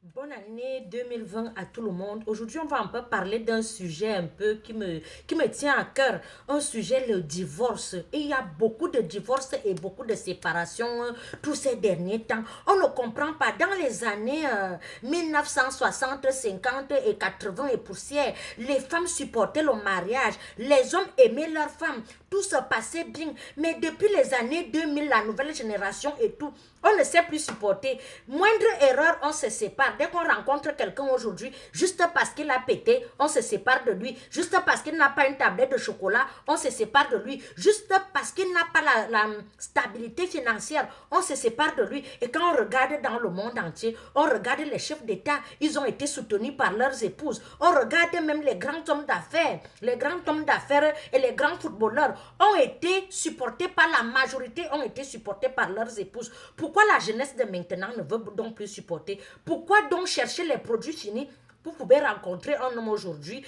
Bonne année 2020 à tout le monde. Aujourd'hui, on va un peu parler d'un sujet un peu qui me tient à cœur. Un sujet, le divorce. Et il y a beaucoup de divorces et beaucoup de séparations tous ces derniers temps. On ne comprend pas. Dans les années 1960, 50 et 80 et poussière, les femmes supportaient le mariage. Les hommes aimaient leurs femmes. Tout se passait bien. Mais depuis les années 2000, la nouvelle génération et tout, on ne sait plus supporter. Moindre erreur, on se sépare. Dès qu'on rencontre quelqu'un aujourd'hui, juste parce qu'il a pété, on se sépare de lui. Juste parce qu'il n'a pas une tablette de chocolat, on se sépare de lui. Juste parce qu'il n'a pas la stabilité financière, on se sépare de lui. Et quand on regarde dans le monde entier, on regarde les chefs d'État, ils ont été soutenus par leurs épouses. On regarde même les grands hommes d'affaires. Les grands hommes d'affaires et les grands footballeurs ont été supportés par la majorité, ont été supportés par leurs épouses. Pourquoi la jeunesse de maintenant ne veut donc plus supporter? Pourquoi donc chercher les produits finis? Vous pouvez rencontrer un homme aujourd'hui,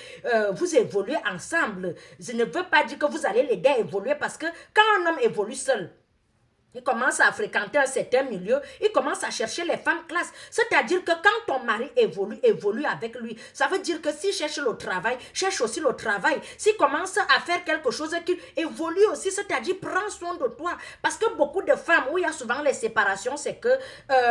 vous évoluez ensemble. Je ne veux pas dire que vous allez l'aider à évoluer parce que quand un homme évolue seul, il commence à fréquenter un certain milieu, il commence à chercher les femmes classe. C'est-à-dire que quand ton mari évolue avec lui, ça veut dire que s'il cherche le travail, cherche aussi le travail. S'il commence à faire quelque chose qui évolue aussi, c'est-à-dire prends soin de toi. Parce que beaucoup de femmes, où il y a souvent les séparations, c'est que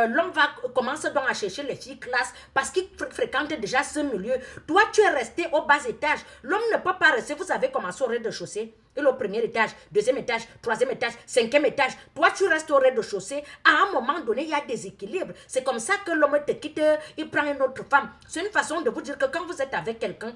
l'homme commence donc à chercher les filles classe parce qu'il fréquente déjà ce milieu. Toi, tu es resté au bas étage. L'homme ne peut pas rester, vous avez commencé au rez-de-chaussée. Et le premier étage, deuxième étage, troisième étage, cinquième étage. Toi, tu restes au rez-de-chaussée. À un moment donné, il y a des équilibres. C'est comme ça que l'homme te quitte, il prend une autre femme. C'est une façon de vous dire que quand vous êtes avec quelqu'un,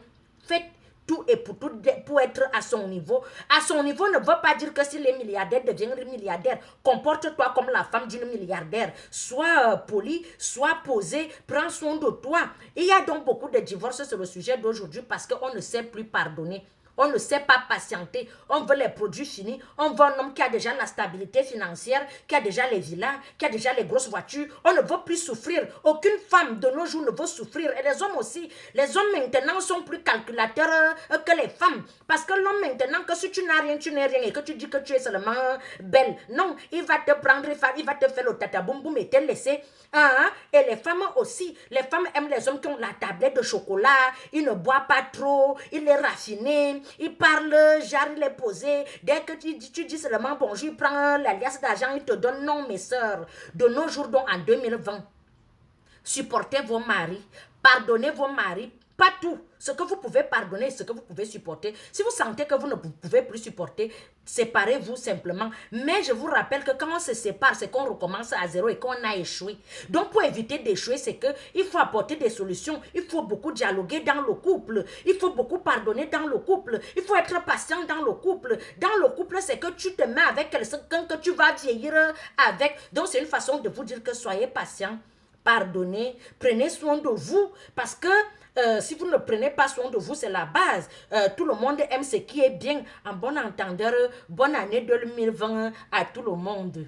faites tout et pour tout pour être à son niveau. À son niveau ne veut pas dire que si les milliardaires deviennent milliardaires, comporte-toi comme la femme d'une milliardaire. Sois poli, sois posé, prends soin de toi. Il y a donc beaucoup de divorces sur le sujet d'aujourd'hui parce qu'on ne sait plus pardonner. On ne sait pas patienter. On veut les produits finis. On veut un homme qui a déjà la stabilité financière, qui a déjà les villas, qui a déjà les grosses voitures. On ne veut plus souffrir. Aucune femme de nos jours ne veut souffrir. Et les hommes aussi. Les hommes maintenant sont plus calculateurs que les femmes. Parce que l'homme maintenant, que si tu n'as rien, tu n'es rien et que tu dis que tu es seulement belle. Non, il va te prendre, il va te faire le tata boum boum et te laisser. Hein? Et les femmes aussi. Les femmes aiment les hommes qui ont la tablette de chocolat. Ils ne boivent pas trop. Il est raffiné. Il parle, genre il est posé. Dès que tu dis seulement bonjour, il prend l'alias d'argent, il te donne. Non, mes soeurs. De nos jours, donc en 2020, supportez vos maris, pardonnez vos maris, pas tout. Ce que vous pouvez pardonner, ce que vous pouvez supporter. Si vous sentez que vous ne pouvez plus supporter, séparez-vous simplement. Mais je vous rappelle que quand on se sépare, c'est qu'on recommence à zéro et qu'on a échoué. Donc pour éviter d'échouer, c'est qu'il faut apporter des solutions. Il faut beaucoup dialoguer dans le couple. Il faut beaucoup pardonner dans le couple. Il faut être patient dans le couple. Dans le couple, c'est que tu te mets avec quelqu'un que tu vas vieillir avec. Donc c'est une façon de vous dire que soyez patient. Pardonnez, prenez soin de vous parce que si vous ne prenez pas soin de vous, c'est la base. Tout le monde aime ce qui est bien. En bon entendeur, bonne année 2020 à tout le monde.